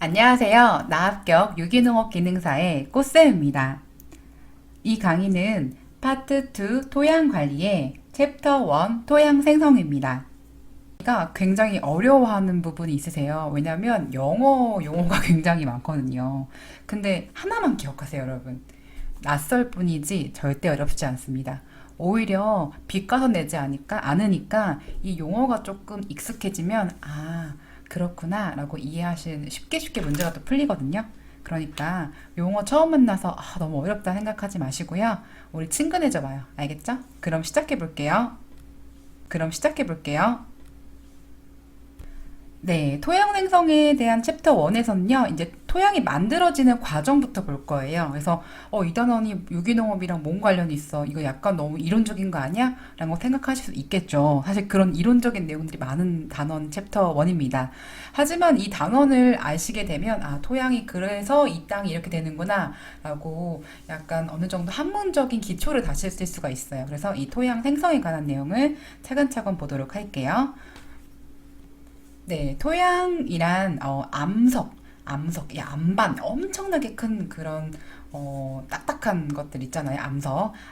안녕하세요. 나합격 유기농업 기능사의 꽃쌤입니다. 이 강의는 파트 2 토양 관리의 챕터 1 토양 생성입니다. 가 굉장히 어려워하는 부분이 있으세요. 왜냐면 영어 용어가 굉장히 많거든요. 근데 하나만 기억하세요, 여러분. 낯설 뿐이지 절대 어렵지 않습니다. 오히려 빛가서 내지 않으니까 이 용어가 조금 익숙해지면 그렇구나 라고 이해하시는 쉽게 문제가 또 풀리거든요. 그러니까 용어 처음 만나서 너무 어렵다 생각하지 마시고요. 우리 친근해져 봐요. 알겠죠? 그럼 시작해 볼게요. 네, 토양 생성에 대한 챕터 1에서는요, 이제 토양이 만들어지는 과정부터 볼 거예요. 그래서, 이 단원이 유기농업이랑 뭔 관련이 있어? 이거 약간 너무 이론적인 거 아니야? 라고 생각하실 수 있겠죠. 사실 그런 이론적인 내용들이 많은 단원 챕터 1입니다. 하지만 이 단원을 아시게 되면, 토양이 그래서 이 땅이 이렇게 되는구나. 라고 약간 어느 정도 학문적인 기초를 다실 수가 있어요. 그래서 이 토양 생성에 관한 내용을 차근차근 보도록 할게요. 네, 토양이란 암석, 암반 엄청나게 큰 그런 딱딱한 것들 있잖아요.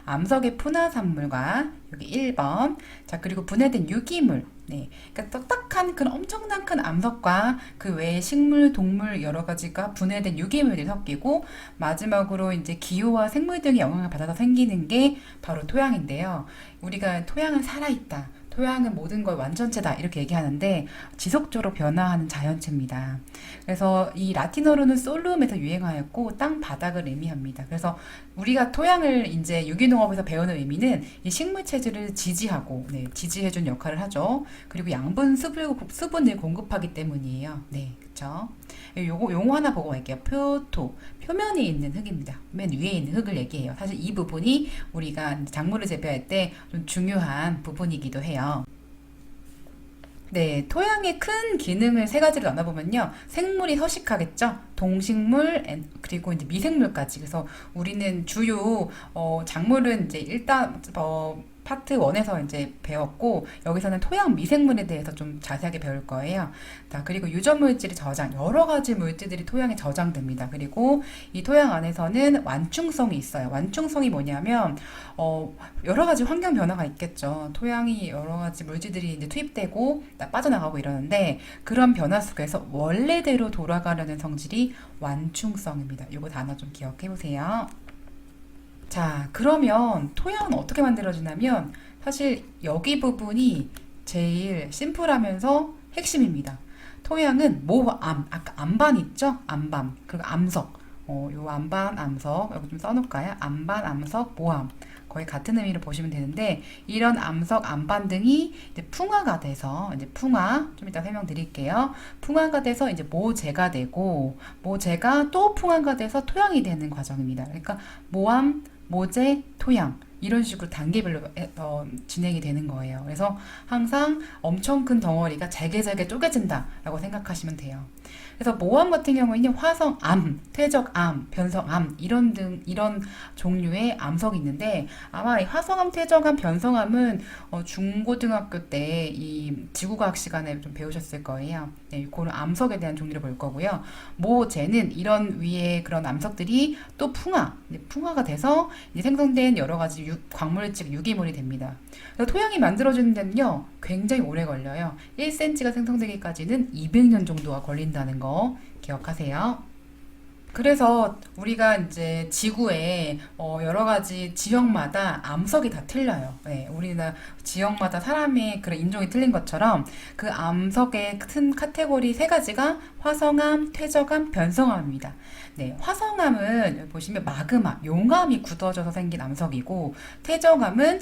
암석의 분화산물과 여기 1번. 자, 그리고 분해된 유기물. 네, 그러니까 딱딱한 그런 엄청난 큰 암석과 그 외에 식물, 동물 여러 가지가 분해된 유기물이 섞이고 마지막으로 이제 기후와 생물 등의 영향을 받아서 생기는 게 바로 토양인데요. 우리가 토양은 살아있다. 토양은 모든 걸 완전체다 이렇게 얘기하는데 지속적으로 변화하는 자연체입니다. 그래서 이 라틴어로는 솔룸에서 유행하였고 땅 바닥을 의미합니다. 그래서 우리가 토양을 이제 유기농업에서 배우는 의미는 이 식물 체질을 지지하고 지지해준 역할을 하죠. 그리고 양분 수분을 공급하기 때문이에요. 네, 그렇죠. 요거 용어 하나 보고 갈게요. 표토. 표면에 있는 흙입니다. 맨 위에 있는 흙을 얘기해요. 사실 이 부분이 우리가 작물을 재배할 때 좀 중요한 부분이기도 해요. 네, 토양의 큰 기능을 세 가지로 나눠보면요. 생물이 서식하겠죠? 동식물, 그리고 이제 미생물까지. 그래서 우리는 주요, 작물은 이제 일단, 파트 1에서 이제 배웠고, 여기서는 토양 미생물에 대해서 좀 자세하게 배울 거예요. 자, 그리고 유전물질이 여러 가지 물질들이 토양에 저장됩니다. 그리고 이 토양 안에서는 완충성이 있어요. 완충성이 뭐냐면, 여러 가지 환경 변화가 있겠죠. 토양이 여러 가지 물질들이 이제 투입되고 빠져나가고 이러는데 그런 변화 속에서 원래대로 돌아가려는 성질이 완충성입니다. 이거 단어 좀 기억해 보세요. 자, 그러면 토양은 어떻게 만들어지냐면 사실 여기 부분이 제일 심플하면서 핵심입니다. 토양은 아까 암반 있죠? 암반, 그리고 암석. 요 암반, 암석, 여기 좀 써놓을까요? 암반, 암석, 모함. 거의 같은 의미로 보시면 되는데, 이런 암석, 암반 등이 이제 풍화가 돼서, 이제 좀 이따 설명드릴게요. 풍화가 돼서 이제 모재가 되고, 모재가 또 풍화가 돼서 토양이 되는 과정입니다. 그러니까 모함, 모재, 토양. 이런 식으로 단계별로 진행이 되는 거예요. 그래서 항상 엄청 큰 덩어리가 잘게 쪼개진다라고 생각하시면 돼요. 그래서 모암 같은 경우에는 화성암, 퇴적암, 변성암 이런 종류의 암석이 있는데 아마 이 화성암, 퇴적암, 변성암은 중고등학교 때 이 지구과학 시간에 좀 배우셨을 거예요. 네, 그런 암석에 대한 종류를 볼 거고요. 모재는 이런 위에 그런 암석들이 또 풍화가 돼서 이제 생성된 여러 가지 광물질, 유기물이 됩니다. 그래서 토양이 만들어지는 데는요, 굉장히 오래 걸려요. 1cm가 생성되기까지는 200년 정도가 걸린다는 거 기억하세요. 그래서 우리가 이제 지구에 여러 가지 지역마다 암석이 다 틀려요. 네, 우리나라 지역마다 사람의 그런 인종이 틀린 것처럼 그 암석의 큰 카테고리 세 가지가 화성암, 퇴적암, 변성암입니다. 네, 화성암은 여기 보시면 마그마, 용암이 굳어져서 생긴 암석이고 퇴적암은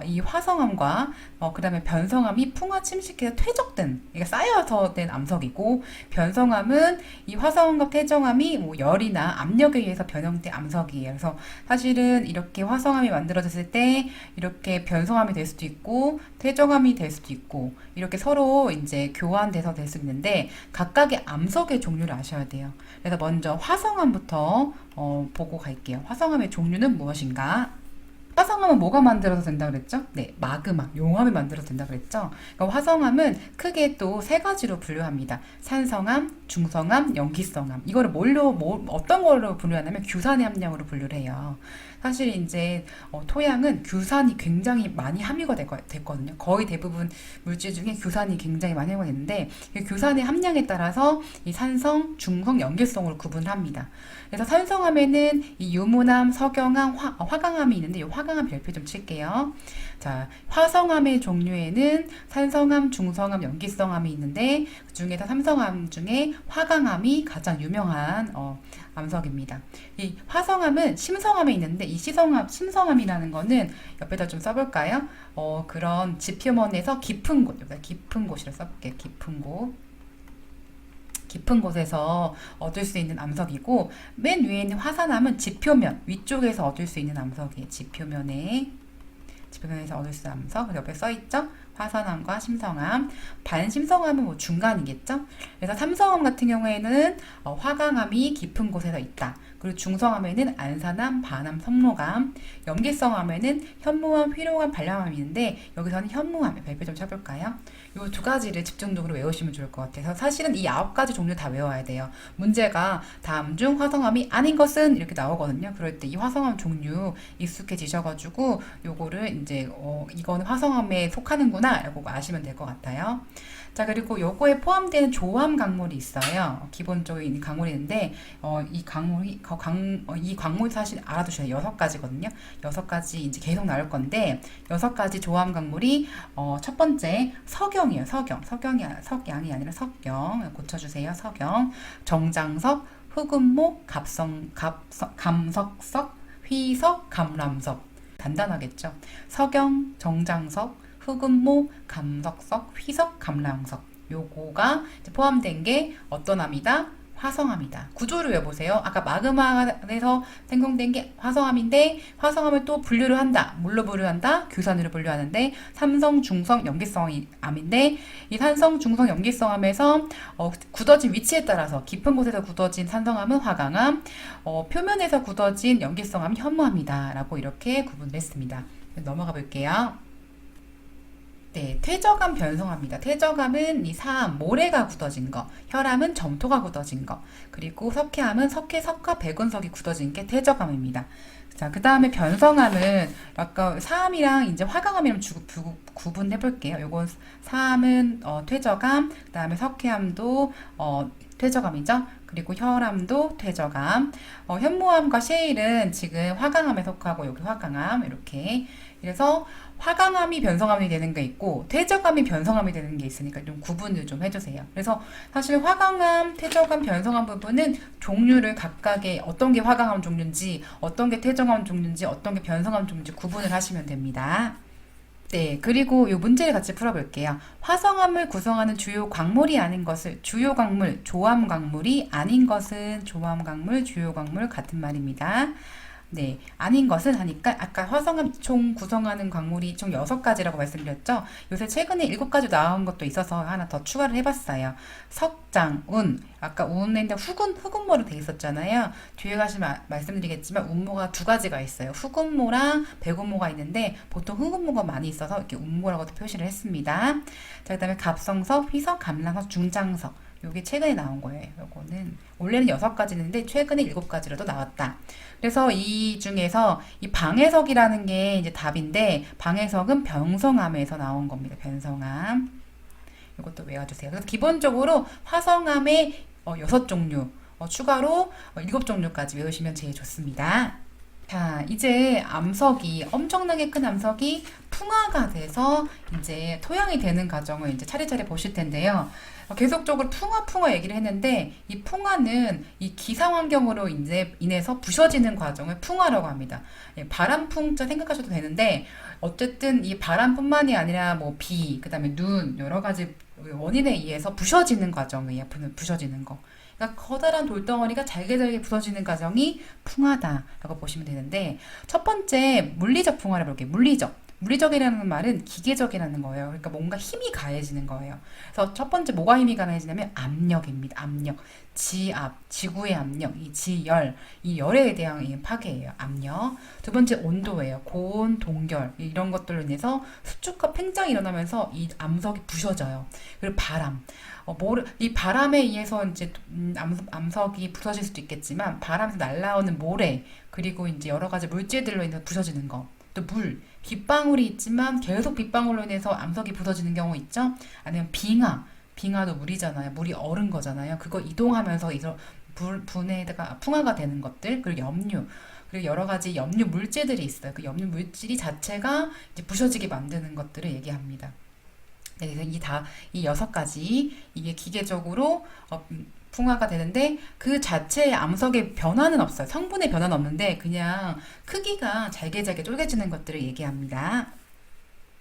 이 화성암과 그다음에 변성암이 풍화 침식해서 퇴적된, 그러니까 쌓여서 된 암석이고 변성암은 이 화성암과 퇴적암이 뭐 열이나 압력에 의해서 변형된 암석이에요. 그래서 사실은 이렇게 화성암이 만들어졌을 때 이렇게 변성암이 될 수도 있고 퇴적암이 될 수도 있고 이렇게 서로 이제 교환돼서 될 수 있는데 각각의 암석의 종류를 아셔야 돼요. 그래서 먼저 화성암부터 보고 갈게요. 화성암의 종류는 무엇인가? 화성암은 뭐가 만들어서 된다 그랬죠? 네, 마그마, 용암이 만들어서 된다 그랬죠? 그러니까 화성암은 크게 또 세 가지로 분류합니다. 산성암, 중성암, 염기성암. 이거를 어떤 걸로 분류하냐면 규산의 함량으로 분류를 해요. 사실 이제 토양은 규산이 굉장히 많이 함유가 됐거든요. 거의 대부분 물질 중에 규산이 굉장히 많이 함유가 됐는데 이 규산의 함량에 따라서 이 산성, 중성, 염기성으로 구분을 합니다. 그래서 산성암에는 이 유문암, 석영암, 화강암이 있는데 이 화강암 별표 좀 칠게요. 자, 화성암의 종류에는 산성암, 중성암, 염기성암이 있는데 그 중에서 삼성암 중에 화강암이 가장 유명한 암석입니다. 이 화성암은 심성암에 있는데 이 심성암이라는 거는 옆에다 좀 써볼까요? 그런 지표면에서 깊은 곳, 여기다 깊은 곳이라 써볼게요. 깊은 곳에서 얻을 수 있는 암석이고 맨 위에 있는 화산암은 지표면 위쪽에서 얻을 수 있는 암석이에요. 지표면에서 얻을 수 있는 암석 옆에 써있죠? 화산암과 심성암, 반심성암은 뭐 중간이겠죠? 그래서 삼성암 같은 경우에는 화강암이 깊은 곳에서 있다. 그리고 중성암에는 안산암, 반암, 성록암, 염기성암에는 현무암, 휘룡암, 발람암이 있는데 여기서는 현무암 별표 좀 쳐볼까요? 이 두 가지를 집중적으로 외우시면 좋을 것 같아요. 사실은 이 9가지 종류 다 외워야 돼요. 문제가 다음 중 화성암이 아닌 것은 이렇게 나오거든요. 그럴 때 이 화성암 종류 익숙해지셔가지고 요거를 이제 이거는 화성암에 속하는구나 라고 아시면 될 것 같아요. 자, 그리고 요거에 포함되는 조암 광물이 있어요. 기본적으로 있는 광물이 있는데 이 광물이 사실 알아두셔야 돼요. 6가지거든요. 6가지 이제 계속 나올 건데 6가지 조암 광물이 첫 번째 석영이에요. 석양이 아니라 석영. 고쳐주세요. 석영, 정장석, 흑음목, 감석석, 휘석, 감람석. 단단하겠죠? 석영, 정장석, 흑음목, 감석석, 휘석, 감람석. 요거가 포함된 게 어떤 암이다? 화성암이다. 구조를 외워보세요. 아까 마그마에서 생성된 게 화성암인데 화성암을 또 분류를 한다. 뭘로 분류한다? 규산으로 분류하는데 삼성, 중성, 염기성암인데 이 산성, 중성, 염기성암에서 굳어진 위치에 따라서 깊은 곳에서 굳어진 산성암은 화강암, 표면에서 굳어진 염기성암은 현무암이다. 라고 이렇게 구분을 했습니다. 넘어가 볼게요. 네, 퇴적암 변성암입니다. 퇴적암은 이 사암, 모래가 굳어진 거, 혈암은 점토가 굳어진 거, 그리고 석회암은 석화, 백운석이 굳어진 게 퇴적암입니다. 자, 그 다음에 변성암은 아까 사암이랑 이제 화강암이랑 구분해 볼게요. 요건 사암은 퇴적암, 그 다음에 석회암도 퇴적암이죠. 그리고 혈암도 퇴적암, 현무암과 셰일은 지금 화강암에 속하고 여기 화강암 이렇게. 그래서 화강암이 변성암이 되는 게 있고 퇴적암이 변성암이 되는 게 있으니까 좀 구분을 좀 해주세요. 그래서 사실 화강암, 퇴적암, 변성암 부분은 종류를 각각의 어떤 게 화강암 종류인지 어떤 게 퇴적암 종류인지 어떤 게 변성암 종류인지 구분을 하시면 됩니다. 네, 그리고 이 문제를 같이 풀어볼게요. 화성암을 구성하는 주요 광물이 아닌 것을 주요 광물, 조암 광물이 아닌 것은 조암 광물, 주요 광물 같은 말입니다. 네, 아닌 것은 하니까 아까 화성암 총 구성하는 광물이 총 6가지라고 말씀드렸죠. 요새 최근에 7가지 나온 것도 있어서 하나 더 추가를 해봤어요. 석장, 운, 아까 운인데 흑운모로 돼 있었잖아요. 뒤에 가시면 말씀드리겠지만 운모가 2가지가 있어요. 흑운모랑 백운모가 있는데 보통 흑운모가 많이 있어서 이렇게 운모라고도 표시를 했습니다. 자, 그 다음에 갑성석, 휘석, 감람석, 중장석. 요게 최근에 나온 거예요. 요거는 원래는 6가지인데 최근에 7가지로도 나왔다. 그래서 이 중에서 이 방해석이라는 게 이제 답인데 방해석은 변성암에서 나온 겁니다. 변성암. 이것도 외워주세요. 그래서 기본적으로 화성암의 6종류 추가로 7종류까지 외우시면 제일 좋습니다. 자, 이제 암석이 엄청나게 큰 암석이 풍화가 돼서 이제 토양이 되는 과정을 이제 차례차례 보실 텐데요. 계속적으로 풍화 얘기를 했는데 이 풍화는 이 기상 환경으로 이제 인해서 부셔지는 과정을 풍화라고 합니다. 바람풍자 생각하셔도 되는데 어쨌든 이 바람뿐만이 아니라 뭐 비, 그다음에 눈 여러 가지 원인에 의해서 부셔지는 과정이에요. 부셔지는 거. 그러니까 커다란 돌덩어리가 잘게 부서지는 과정이 풍화다라고 보시면 되는데 첫 번째 물리적 풍화를 볼게요. 물리적. 물리적이라는 말은 기계적이라는 거예요. 그러니까 뭔가 힘이 가해지는 거예요. 그래서 첫 번째 뭐가 힘이 가해지냐면 압력입니다. 압력. 지압, 지구의 압력, 이 지열, 이 열에 대한 이 파괴예요. 압력. 두 번째 온도예요. 고온, 동결 이런 것들로 인해서 수축과 팽창이 일어나면서 이 암석이 부셔져요. 그리고 바람. 이 바람에 의해서 이제 암석이 부서질 수도 있겠지만 바람에서 날아오는 모래 그리고 이제 여러 가지 물질들로 인해서 부서지는 거. 또 물, 빗방울이 있지만 계속 빗방울로 인해서 암석이 부서지는 경우 있죠. 아니면 빙하, 빙하도 물이잖아요. 물이 얼은 거잖아요. 그거 이동하면서 분해가 풍화가 되는 것들 그리고 염류. 그리고 여러 가지 염류 물질들이 있어요. 그 염류 물질이 자체가 이제 부서지게 만드는 것들을 얘기합니다. 네, 그래서 이 6가지 이게 기계적으로 풍화가 되는데 그 자체의 암석의 변화는 없어요. 성분의 변화는 없는데 그냥 크기가 잘게 잘게 쪼개지는 것들을 얘기합니다.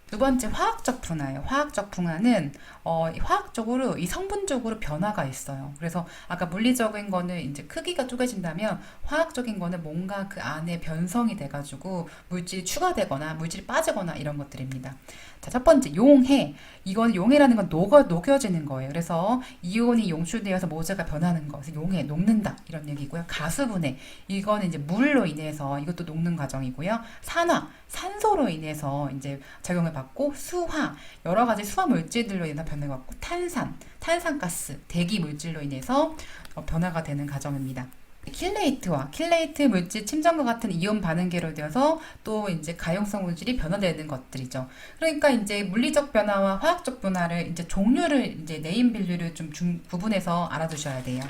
두 번째 화학적 분화예요. 화학적 분화는 화학적으로 이 성분적으로 변화가 있어요. 그래서 아까 물리적인 거는 이제 크기가 쪼개진다면 화학적인 거는 뭔가 그 안에 변성이 돼가지고 물질이 추가되거나 물질이 빠지거나 이런 것들입니다. 자, 첫 번째 용해. 이건 용해라는 건 녹여지는 거예요. 그래서 이온이 용출되어서 모재가 변하는 거. 그래서 용해, 녹는다 이런 얘기고요. 가수분해. 이거는 이제 물로 인해서 이것도 녹는 과정이고요. 산화, 산소로 인해서 이제 작용을 받고 수화, 여러 가지 수화 물질들로 인해서 변화가 받고 탄산, 탄산가스, 대기 물질로 인해서 변화가 되는 과정입니다. 킬레이트 물질 침전과 같은 이온 반응계로 되어서 또 이제 가용성 물질이 변화되는 것들이죠. 그러니까 이제 물리적 변화와 화학적 변화를 이제 종류를 이제 네임 밸류를 좀 구분해서 알아두셔야 돼요.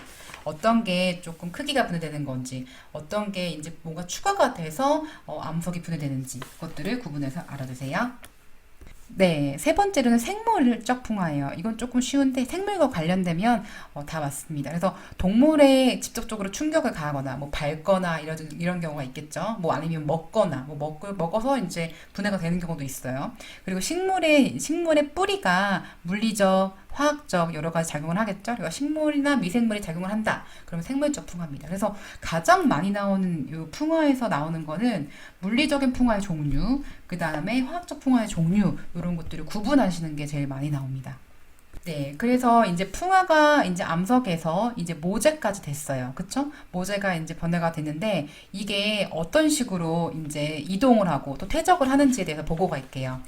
어떤 게 조금 크기가 분해되는 건지, 어떤 게 이제 뭔가 추가가 돼서 암석이 분해되는지 그것들을 구분해서 알아두세요. 네, 세 번째로는 생물적 풍화예요. 이건 조금 쉬운데 생물과 관련되면 다 맞습니다. 그래서 동물에 직접적으로 충격을 가하거나 뭐 밟거나 이런 경우가 있겠죠. 뭐 아니면 먹거나 먹어서 이제 분해가 되는 경우도 있어요. 그리고 식물의 뿌리가 물리적, 화학적 여러 가지 작용을 하겠죠. 그러니까 식물이나 미생물이 작용을 한다. 그러면 생물적 풍화입니다. 그래서 가장 많이 나오는 이 풍화에서 나오는 거는 물리적인 풍화의 종류, 그 다음에 화학적 풍화의 종류 이런 것들을 구분하시는 게 제일 많이 나옵니다. 네, 그래서 이제 풍화가 이제 암석에서 이제 모재까지 됐어요. 그쵸? 모재가 이제 변화가 됐는데 이게 어떤 식으로 이제 이동을 하고 또 퇴적을 하는지에 대해서 보고가 있게요.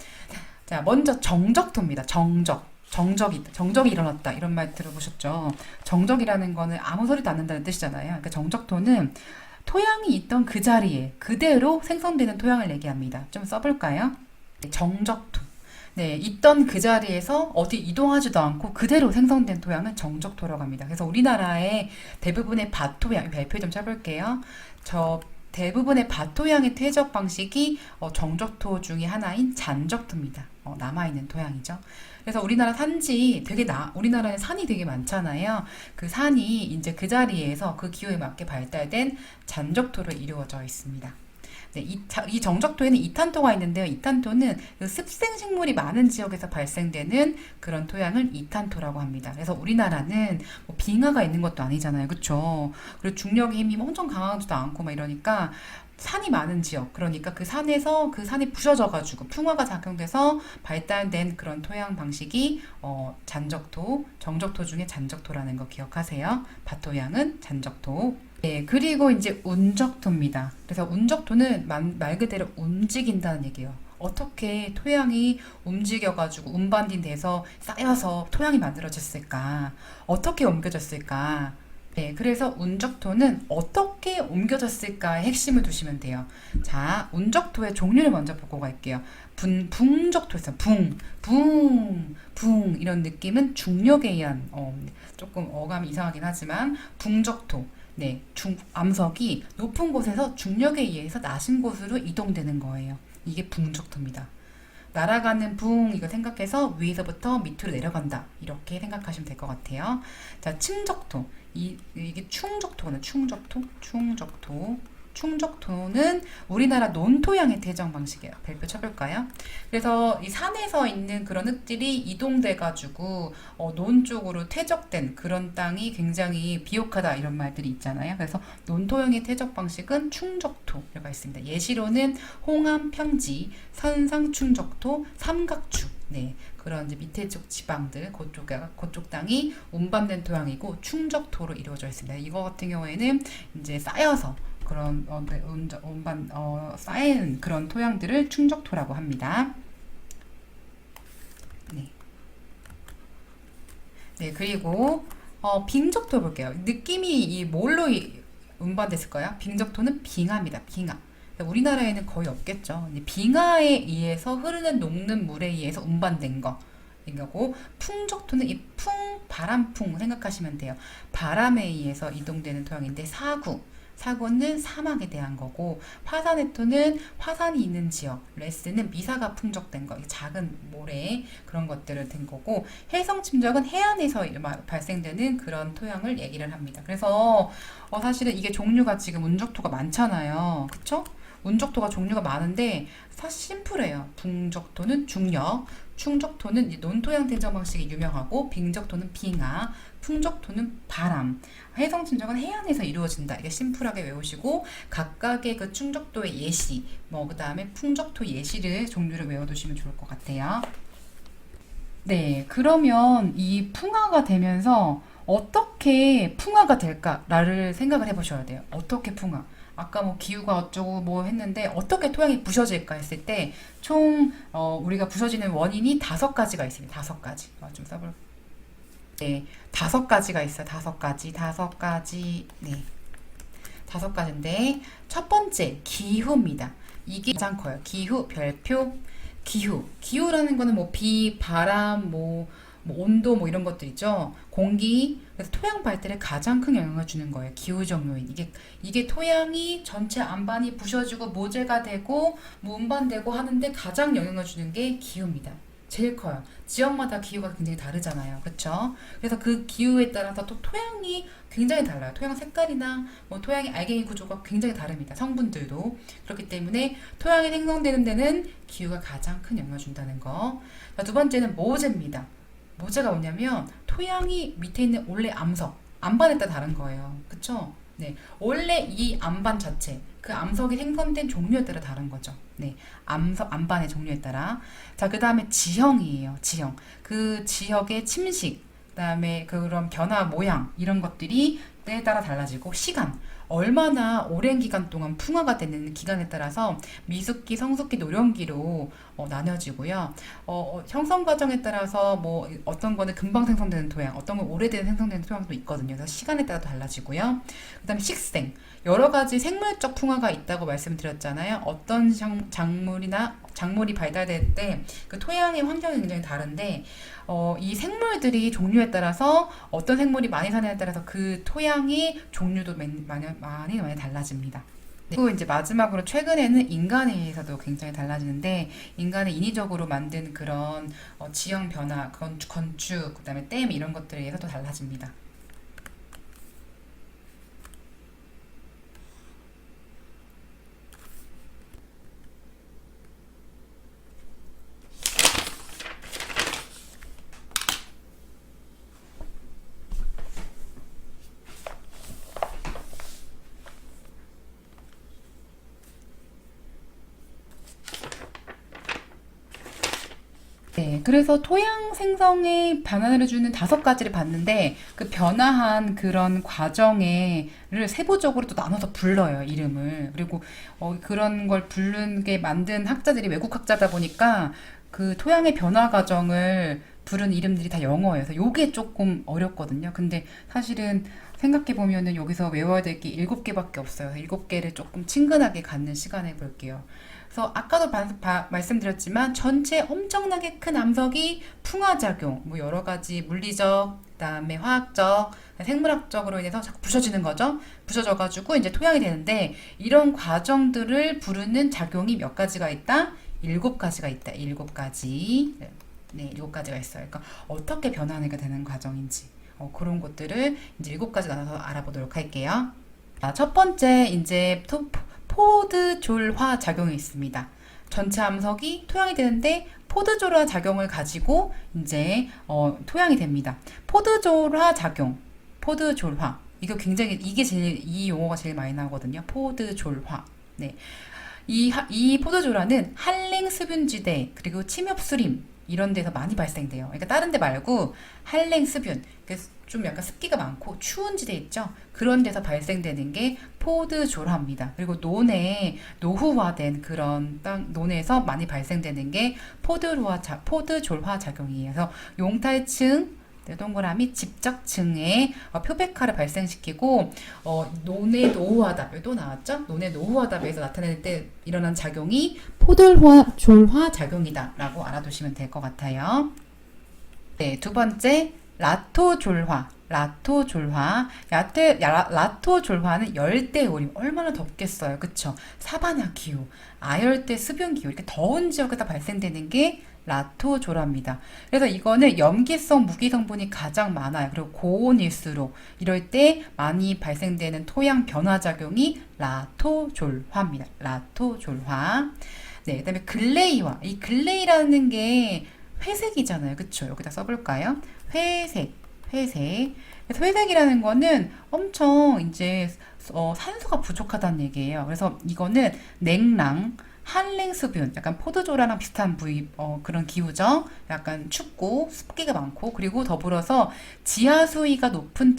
자, 먼저 정적토입니다. 정적이 일어났다. 이런 말 들어보셨죠? 정적이라는 거는 아무 소리도 안 난다는 뜻이잖아요. 그러니까 정적토는 토양이 있던 그 자리에 그대로 생성되는 토양을 얘기합니다. 좀 써볼까요? 정적토. 네, 있던 그 자리에서 어디 이동하지도 않고 그대로 생성된 토양은 정적토라고 합니다. 그래서 우리나라의 대부분의 밭토양, 발표 좀 쳐볼게요. 대부분의 밭토양의 퇴적 방식이 정적토 중에 하나인 잔적토입니다. 남아있는 토양이죠. 그래서 우리나라에 산이 되게 많잖아요. 그 산이 이제 그 자리에서 그 기후에 맞게 발달된 잔적토로 이루어져 있습니다. 네, 이 정적토에는 이탄토가 있는데요. 이탄토는 그 습생식물이 많은 지역에서 발생되는 그런 토양을 이탄토라고 합니다. 그래서 우리나라는 뭐 빙하가 있는 것도 아니잖아요. 그쵸? 그리고 중력의 힘이 엄청 강하지도 않고 막 이러니까 산이 많은 지역, 그러니까 그 산이 부셔져가지고 풍화가 작용돼서 발달된 그런 토양 방식이 잔적토, 정적토 중에 잔적토라는 거 기억하세요. 밭토양은 잔적토. 네, 그리고 이제 운적토입니다. 그래서 운적토는 말 그대로 움직인다는 얘기예요. 어떻게 토양이 움직여가지고 운반이 돼서 쌓여서 토양이 만들어졌을까? 어떻게 옮겨졌을까? 네, 그래서 운적토는 어떻게 옮겨졌을까의 핵심을 두시면 돼요. 자, 운적토의 종류를 먼저 보고 갈게요. 붕적토 있어요. 붕 이런 느낌은 중력에 의한 조금 어감이 이상하긴 하지만 붕적토. 네, 암석이 높은 곳에서 중력에 의해서 낮은 곳으로 이동되는 거예요. 이게 붕적토입니다. 날아가는 붕 이거 생각해서 위에서부터 밑으로 내려간다 이렇게 생각하시면 될 것 같아요. 자, 충적토 이게 충적토거든요. 충적토 충적토는 우리나라 논토양의 태정 방식이에요. 별표 쳐볼까요? 그래서 이 산에서 있는 그런 흙들이 이동돼가지고 논 쪽으로 퇴적된 그런 땅이 굉장히 비옥하다 이런 말들이 있잖아요. 그래서 논토양의 태적 방식은 충적토가 있습니다. 예시로는 홍암, 평지, 선상 충적토, 삼각주. 네, 그런 이제 밑에 쪽 지방들, 그쪽 땅이 운반된 토양이고 충적토로 이루어져 있습니다. 이거 같은 경우에는 이제 쌓여서 그런 쌓인 그런 토양들을 충적토라고 합니다. 네, 네 그리고 빙적토 볼게요. 느낌이 이 뭘로 운반됐을까요? 빙적토는 빙하입니다. 빙하. 우리나라에는 거의 없겠죠. 빙하에 의해서 흐르는 녹는 물에 의해서 운반된 거. 이거고 풍적토는 이 바람풍 생각하시면 돼요. 바람에 의해서 이동되는 토양인데 사구는 사막에 대한 거고 화산의 토는 화산이 있는 지역, 레스는 미사가 풍적된 거, 작은 모래 그런 것들을 된 거고 해성 침적은 해안에서 발생되는 그런 토양을 얘기를 합니다. 그래서 사실은 이게 종류가 지금 운적토가 많잖아요. 그쵸? 운적토가 종류가 많은데 사실 심플해요. 붕적토는 중력, 충적토는 논토양 대전 방식이 유명하고 빙적토는 빙하, 풍적토는 바람, 해성침적은 해안에서 이루어진다. 이게 심플하게 외우시고 각각의 그 충적도의 예시, 그 다음에 풍적토 예시를 종류를 외워두시면 좋을 것 같아요. 네, 그러면 이 풍화가 되면서 어떻게 풍화가 될까를 생각을 해보셔야 돼요. 어떻게 풍화? 아까 뭐 기후가 어쩌고 뭐 했는데 어떻게 토양이 부서질까 했을 때 총 우리가 부서지는 원인이 5가지가 있습니다. 5가지. 좀 써볼게요. 네, 5가지가 있어요. 5가지. 네. 5가지인데, 첫 번째, 기후입니다. 이게 가장 커요. 기후, 별표, 기후. 기후라는 거는 뭐, 비, 바람, 뭐 온도, 뭐 이런 것들 있죠. 공기. 그래서 토양 발달에 가장 큰 영향을 주는 거예요. 기후적 요인. 이게 토양이 전체 안반이 부셔지고 모재가 되고, 운반되고 하는데 가장 영향을 주는 게 기후입니다. 제일 커요. 지역마다 기후가 굉장히 다르잖아요. 그쵸? 그래서 그 기후에 따라서 또 토양이 굉장히 달라요. 토양 색깔이나 뭐 토양의 알갱이 구조가 굉장히 다릅니다. 성분들도. 그렇기 때문에 토양이 생성되는 데는 기후가 가장 큰 영향을 준다는 거. 자, 두 번째는 모재입니다. 모재가 뭐냐면 토양이 밑에 있는 원래 암반에 따라 다른 거예요. 그쵸? 네. 원래 이 암반 자체, 그 암석이 생성된 종류에 따라 다른 거죠. 네. 암반의 종류에 따라. 자, 그 다음에 지형이에요. 지형. 그 지역의 침식, 그 다음에 그런 변화 모양, 이런 것들이 때에 따라 달라지고, 시간. 얼마나 오랜 기간 동안 풍화가 되는 기간에 따라서 미숙기, 성숙기, 노령기로 나눠지고요. 형성 과정에 따라서 뭐 어떤 거는 금방 생성되는 토양, 어떤 건 오래된 생성되는 토양도 있거든요. 그래서 시간에 따라 달라지고요. 그다음에 식생, 여러 가지 생물적 풍화가 있다고 말씀드렸잖아요. 어떤 작물이 발달될 때 그 토양의 환경이 굉장히 다른데 이 생물들이 종류에 따라서 어떤 생물이 많이 사느냐에 따라서 그 토양의 종류도 많이 달라집니다. 그리고 이제 마지막으로 최근에는 인간에 의해서도 굉장히 달라지는데 인간이 인위적으로 만든 그런 지형 변화, 건축, 그다음에 댐 이런 것들에 의해서도 달라집니다. 네, 그래서 토양 생성에 변화를 주는 5가지를 봤는데 그 변화한 그런 과정을 세부적으로 또 나눠서 불러요, 이름을. 그리고 그런 걸 부른 게 만든 학자들이 외국 학자다 보니까 그 토양의 변화 과정을 부른 이름들이 다 영어예요. 그래서 요게 조금 어렵거든요. 근데 사실은 생각해 보면은 여기서 외워야 될 게 7개밖에 없어요. 7개를 조금 친근하게 갖는 시간을 볼게요. 그래서 아까도 말씀드렸지만 전체 엄청나게 큰 암석이 풍화작용, 뭐 여러 가지 물리적, 그다음에 화학적, 생물학적으로 인해서 자꾸 부서지는 거죠. 부서져가지고 이제 토양이 되는데 이런 과정들을 부르는 작용이 몇 가지가 있다? 7가지가 있다. 7가지. 네, 7가지가 있어요. 그러니까 어떻게 변화하게 되는 과정인지 그런 것들을 이제 7가지 나눠서 알아보도록 할게요. 첫 번째 이제 포드졸화 작용이 있습니다. 전체 암석이 토양이 되는데 포드졸화 작용을 가지고 이제 토양이 됩니다. 포드졸화 작용, 포드졸화. 이거 굉장히 이 용어가 제일 많이 나오거든요. 포드졸화. 네. 이 포도조라는 한랭 습윤지대 그리고 침엽수림 이런 데서 많이 발생돼요. 그러니까 다른 데 말고 한랭 습윤, 좀 약간 습기가 많고 추운 지대 있죠. 그런 데서 발생되는 게 포드졸화입니다. 그리고 노후화된 그런 논에서 많이 발생되는 게 포드졸화 작용이에요. 그래서 용탈층 동그라미 집적층의 표백화를 발생시키고 논의 노후화답 또 나왔죠? 논의 노후화답에서 나타낼 때 일어난 작용이 포도졸화 작용이다 라고 알아두시면 될 것 같아요. 네, 두 번째 라토졸화. 라토졸화는 열대우림 얼마나 덥겠어요, 그쵸? 사바나 기후, 아열대 수분 기후 이렇게 더운 지역에서 발생되는 게 라토졸화입니다. 그래서 이거는 염기성 무기 성분이 가장 많아요. 그리고 고온일수록 이럴 때 많이 발생되는 토양 변화 작용이 라토졸화입니다. 라토졸화. 네, 그다음에 글레이화. 이 글레이라는 게 회색이잖아요, 그쵸? 여기다 써볼까요? 회색. 그래서 회색이라는 거는 엄청 이제 산소가 부족하다는 얘기예요. 그래서 이거는 냉랑, 한랭수분, 약간 포도조라랑 비슷한 그런 기후죠. 약간 춥고 습기가 많고 그리고 더불어서 지하수위가 높은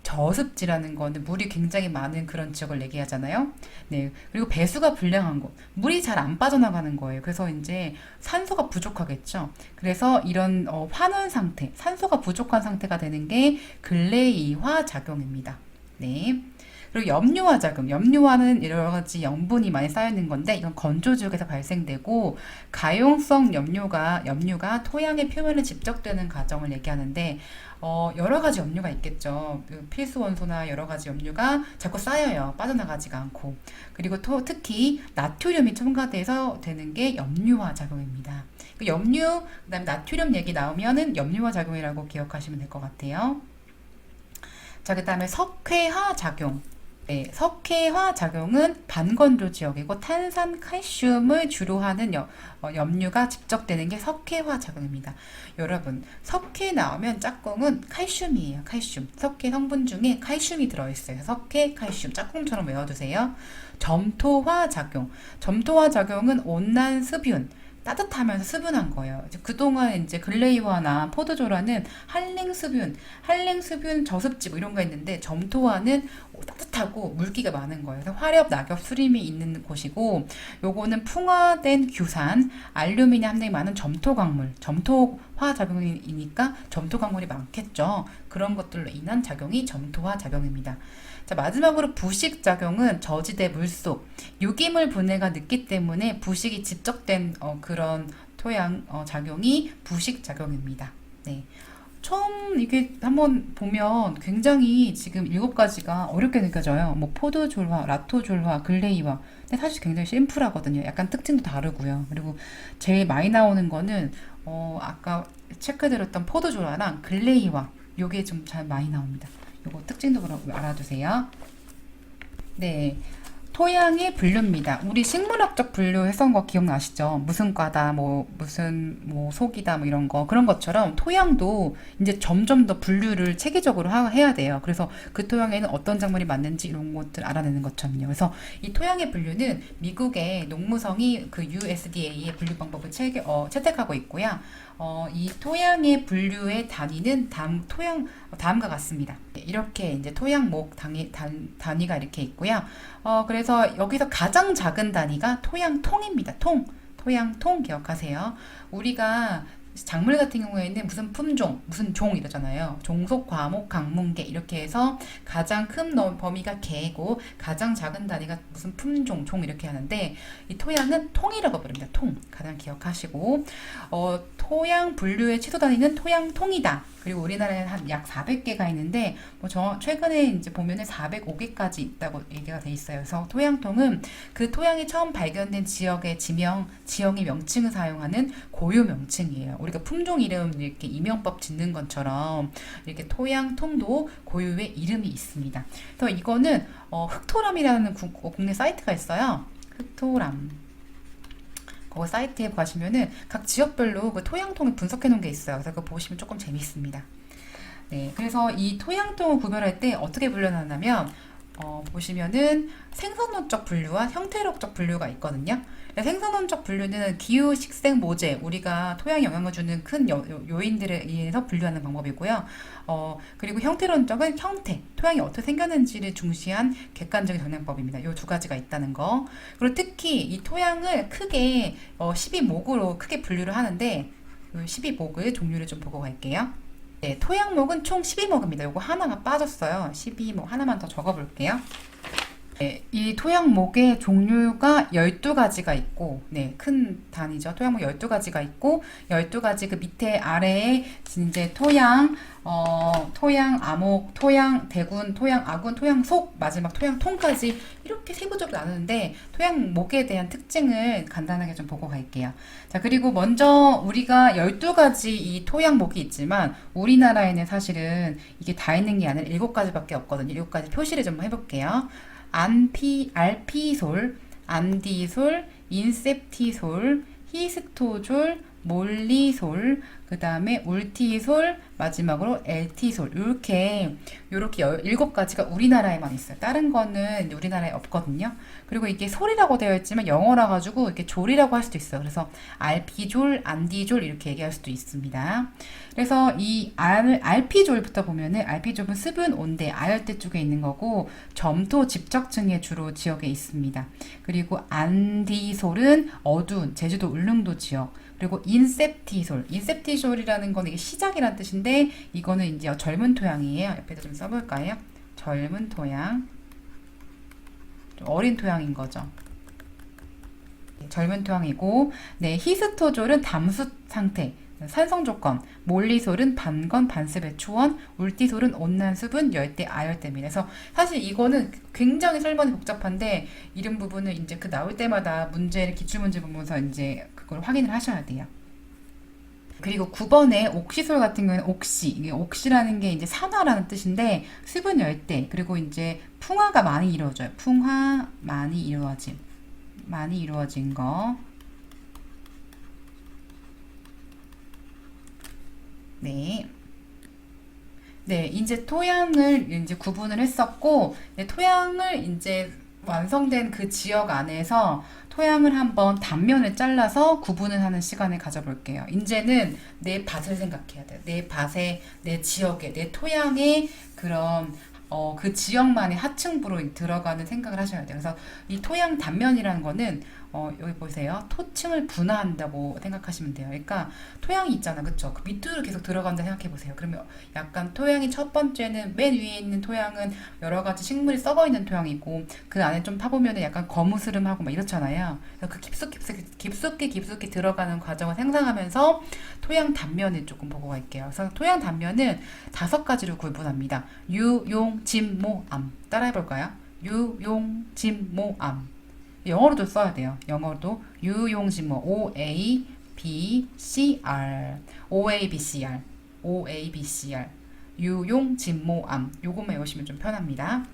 저습지라는 거는 물이 굉장히 많은 그런 지역을 얘기하잖아요. 네. 그리고 배수가 불량한 곳. 물이 잘 안 빠져나가는 거예요. 그래서 이제 산소가 부족하겠죠. 그래서 이런 환원 상태, 산소가 부족한 상태가 되는 게 글레이화 작용입니다. 네. 그리고 염류화 작용. 염류화는 여러 가지 염분이 많이 쌓여 있는 건데 이건 건조 지역에서 발생되고 가용성 염류가 토양의 표면에 집적되는 과정을 얘기하는데 여러 가지 염류가 있겠죠. 필수 원소나 여러 가지 염류가 자꾸 쌓여요. 빠져나가지가 않고. 그리고 특히 나트륨이 첨가돼서 되는 게 염류화 작용입니다. 염류, 그다음에 나트륨 얘기 나오면은 염류화 작용이라고 기억하시면 될 것 같아요. 자, 그다음에 석회화 작용. 네, 석회화 작용은 반건조 지역이고 탄산 칼슘을 주로 하는 염류가 집적되는 게 석회화 작용입니다. 여러분, 석회 나오면 짝꿍은 칼슘이에요. 칼슘. 석회 성분 중에 칼슘이 들어있어요. 석회, 칼슘. 짝꿍처럼 외워두세요. 점토화 작용. 점토화 작용은 온난 습윤. 따뜻하면서 수분한 거예요. 그동안 이제 글레이화나 포도조라는 한랭수분, 저습지 뭐 이런 거 있는데 점토화는 따뜻하고 물기가 많은 거예요. 그래서 화렵, 낙엽, 수림이 있는 곳이고 요거는 풍화된 규산, 알루미늄 함량이 많은 점토광물, 점토화 작용이니까 점토광물이 많겠죠. 그런 것들로 인한 작용이 점토화 작용입니다. 자, 마지막으로 부식작용은 저지대 물속, 유기물 분해가 늦기 때문에 부식이 집적된 그런 토양 작용이 부식작용입니다. 네. 처음 이게 한번 보면 굉장히 지금 7가지가 어렵게 느껴져요. 뭐 포도졸화, 라토졸화, 글레이화. 근데 사실 굉장히 심플하거든요. 약간 특징도 다르고요. 그리고 제일 많이 나오는 거는 아까 체크드렸던 포도졸화랑 글레이화. 요게 좀 잘 많이 나옵니다. 요거 특징도 그럼 알아두세요. 네. 토양의 분류입니다. 우리 식물학적 분류 했던 거 기억나시죠? 무슨 과다, 무슨 속이다, 이런 거. 그런 것처럼 토양도 이제 점점 더 분류를 체계적으로 해야 돼요. 그래서 그 토양에는 어떤 작물이 맞는지 이런 것들 알아내는 것처럼요. 그래서 이 토양의 분류는 미국의 농무성이 그 USDA의 분류 방법을 채택하고 있고요. 이 토양의 분류의 단위는 다음과 같습니다. 이렇게 이제 토양목 단위가 이렇게 있고요. 그래서 여기서 가장 작은 단위가 토양통입니다. 토양통 기억하세요. 우리가 작물 같은 경우에는 무슨 품종, 무슨 종 이러잖아요. 종속, 과목, 강문계 이렇게 해서 가장 큰 범위가 개고 가장 작은 단위가 무슨 품종, 종 이렇게 하는데 이 토양은 통이라고 부릅니다. 가장 기억하시고 토양 분류의 최소 단위는 토양통이다. 그리고 우리나라에는 한 약 400개가 있는데 최근에 이제 보면은 405개까지 있다고 얘기가 돼 있어요. 그래서 토양통은 그 토양이 처음 발견된 지역의 지형의 명칭을 사용하는 고유 명칭이에요. 우리가 품종 이름 이렇게 이명법 짓는 것처럼 이렇게 토양통도 고유의 이름이 있습니다. 그래서 이거는 흑토람이라는 국내 사이트가 있어요. 흑토람. 그 사이트에 가시면은 각 지역별로 그 토양통을 분석해 놓은 게 있어요. 그래서 그거 보시면 조금 재밌습니다. 네, 그래서 이 토양통을 구별할 때 어떻게 분류하냐면 보시면은 생선론적 분류와 형태론적 분류가 있거든요. 생선론적 분류는 기후, 식생, 모재, 우리가 토양에 영향을 주는 큰 요인들에 의해서 분류하는 방법이고요. 그리고 형태론적은 형태, 토양이 어떻게 생겼는지를 중시한 객관적인 정량법입니다. 이 두 가지가 있다는 거. 그리고 특히 이 토양을 크게 12목으로 크게 분류를 하는데, 12목의 종류를 좀 보고 갈게요. 네, 토양목은 총 12목입니다. 요거 하나가 빠졌어요. 12목 하나만 더 적어볼게요. 네, 이 토양목의 종류가 12가지가 있고, 네, 큰 단위죠. 토양목 12가지가 있고, 12가지 그 밑에 아래에 이제 토양, 토양 암목, 토양 대군, 토양 아군, 토양 속, 마지막 토양 통까지 이렇게 세부적으로 나누는데, 토양목에 대한 특징을 간단하게 좀 보고 갈게요. 자, 그리고 먼저 우리가 12가지 이 토양목이 있지만, 우리나라에는 사실은 이게 다 있는 게 아니라 7가지밖에 없거든요. 7가지 표시를 좀 해볼게요. 알피솔, 안디솔, 인셉티솔, 히스토졸, 몰리솔, 그 다음에 울티솔, 마지막으로 엘티솔. 요렇게 7가지가 우리나라에만 있어요. 다른 거는 우리나라에 없거든요. 그리고 이게 솔이라고 되어 있지만 영어라 가지고 이렇게 졸이라고 할 수도 있어요. 그래서 알피졸, 안디졸 이렇게 얘기할 수도 있습니다. 그래서 이 알피졸부터 보면은 알피졸은 수분 온대, 아열대 쪽에 있는 거고 점토 집적층의 주로 지역에 있습니다. 그리고 안디솔은 어두운 제주도 울릉도 지역. 그리고 인셉티솔이라는 건 이게 시작이란 뜻인데 이거는 이제 젊은 토양이에요. 옆에다 좀 써볼까요? 젊은 토양, 좀 어린 토양인 거죠. 젊은 토양이고, 네, 히스토졸은 담수 상태, 산성 조건, 몰리솔은 반건, 반습의 초원, 울티솔은 온난 수분, 열대, 아열대입니다. 그래서 사실 이거는 굉장히 설명이 복잡한데 이런 부분은 이제 그 나올 때마다 문제를 기출문제 보면서 이제 그걸 확인을 하셔야 돼요. 그리고 9번에 옥시솔 같은 경우는 이게 옥시라는 게 이제 산화라는 뜻인데 수분 열대, 그리고 이제 풍화가 많이 이루어져요. 풍화 많이 이루어진 거. 네. 네, 이제 토양을 이제 구분을 했었고, 네, 토양을 이제 완성된 그 지역 안에서 토양을 한번 단면을 잘라서 구분을 하는 시간을 가져볼게요. 이제는 내 밭을 생각해야 돼요. 내 밭에, 내 지역에, 내 토양에 그런 그 지역만의 하층부로 들어가는 생각을 하셔야 돼요. 그래서 이 토양 단면이라는 거는 여기 보세요. 토층을 분화한다고 생각하시면 돼요. 그러니까 토양이 있잖아, 그쵸? 그 밑으로 계속 들어간다 생각해 보세요. 그러면 약간 토양이 첫 번째는 맨 위에 있는 토양은 여러 가지 식물이 썩어 있는 토양이고 그 안에 좀 파보면은 약간 거무스름하고 막 이렇잖아요. 그래서 그 깊숙이 들어가는 과정을 상상하면서 토양 단면을 조금 보고 갈게요. 그래서 토양 단면은 5가지로 구분합니다. 유, 용, 진, 모, 암. 따라해 볼까요? 유, 용, 진, 모, 암. 영어로도 써야 돼요. 영어로도 유용진모 OABCR 유용진모암 요것만 외우시면 좀 편합니다.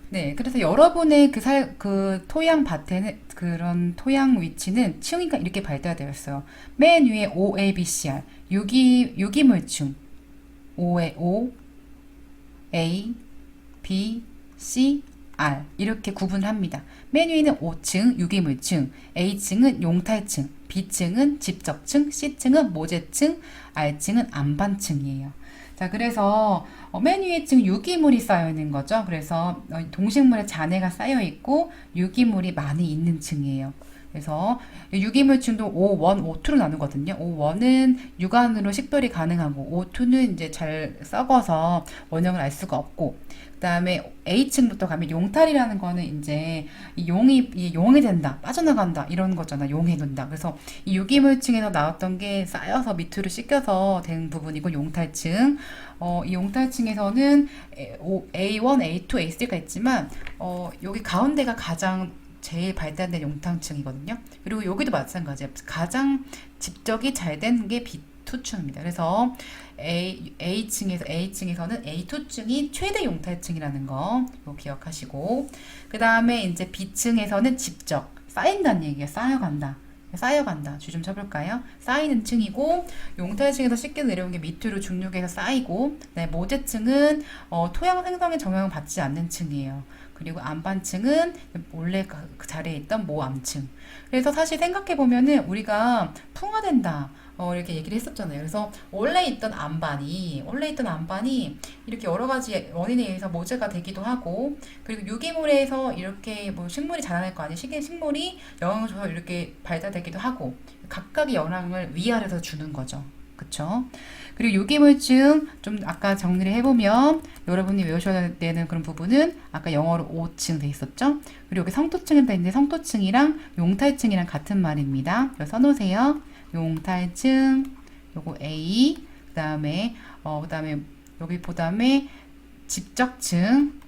네, 그래서 여러분의 그 토양 밭에는 그런 토양 위치는 층이가 이렇게 발달되어 있어요. 맨 위에 OABCR 유기물층 O, A, B, C, R 이렇게 구분합니다. 맨 위에는 5층 유기물층, A층은 용탈층, B층은 집적층, C층은 모재층, R층은 안반층이에요. 자, 그래서 맨 위에 층 유기물이 쌓여 있는 거죠. 그래서 동식물의 잔해가 쌓여 있고 유기물이 많이 있는 층이에요. 그래서 유기물층도 O1, O2로 나누거든요. O1은 육안으로 식별이 가능하고 O2는 이제 잘 썩어서 원형을 알 수가 없고, 그 다음에 A층부터 가면 용탈이라는 거는 이제 용이 된다, 빠져나간다 이런 거잖아. 용해둔다. 그래서 이 유기물층에서 나왔던 게 쌓여서 밑으로 씻겨서 된 부분이고 용탈층. 이 용탈층에서는 A1, A2, A3가 있지만 여기 가운데가 가장 제일 발달된 용탕층이거든요. 그리고 여기도 마찬가지예요. 가장 집적이 잘 된 게 A2층입니다. 그래서 A층에서는 A2층이 최대 용탈층이라는 거 이거 기억하시고, 그 다음에 이제 B층에서는 집적, 쌓인다는 얘기예요. 쌓여간다. 줄 좀 쳐볼까요? 쌓이는 층이고, 용탈층에서 쉽게 내려온 게 밑으로 중력에서 쌓이고, 네, 모재층은 토양 생성에 영향을 받지 않는 층이에요. 그리고 안반층은 원래 그 자리에 있던 모암층. 그래서 사실 생각해보면은 우리가 풍화된다, 이렇게 얘기를 했었잖아요. 그래서 원래 있던 안반이 이렇게 여러 가지 원인에 의해서 모재가 되기도 하고, 그리고 유기물에서 이렇게 뭐 식물이 자라날 거 아니에요. 식물이 영향을 줘서 이렇게 발달되기도 하고, 각각의 영향을 위아래서 주는 거죠. 그쵸? 그리고 유기물증 좀 아까 정리를 해보면 여러분이 외우셔야 되는 그런 부분은 아까 영어로 5층 돼 있었죠? 그리고 여기 성토층은 돼 있는데 성토층이랑 용탈층이랑 같은 말입니다. 그래서 써놓으세요. 용탈층, 요거 A, 그다음에 여기 그다음에 집적층,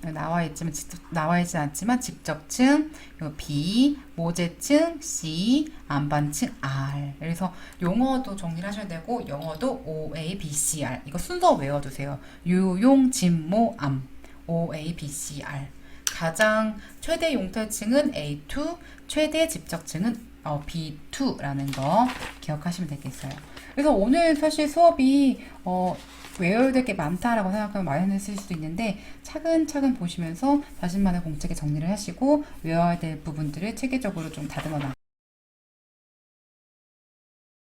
나와 있진 않지만 집적층, B, 모재층, C, 안반층, R. 그래서 용어도 정리를 하셔야 되고, 영어도 O, A, B, C, R. 이거 순서 외워두세요. 유용, 진모, 암. O, A, B, C, R. 가장 최대 용탈층은 A2, 최대 집적층은 B2라는 거 기억하시면 되겠어요. 그래서 오늘 사실 수업이 외워야 될 게 많다라고 생각하면 많이 했을 수도 있는데, 차근차근 보시면서 자신만의 공책에 정리를 하시고 외워야 될 부분들을 체계적으로 좀 다듬어 놔.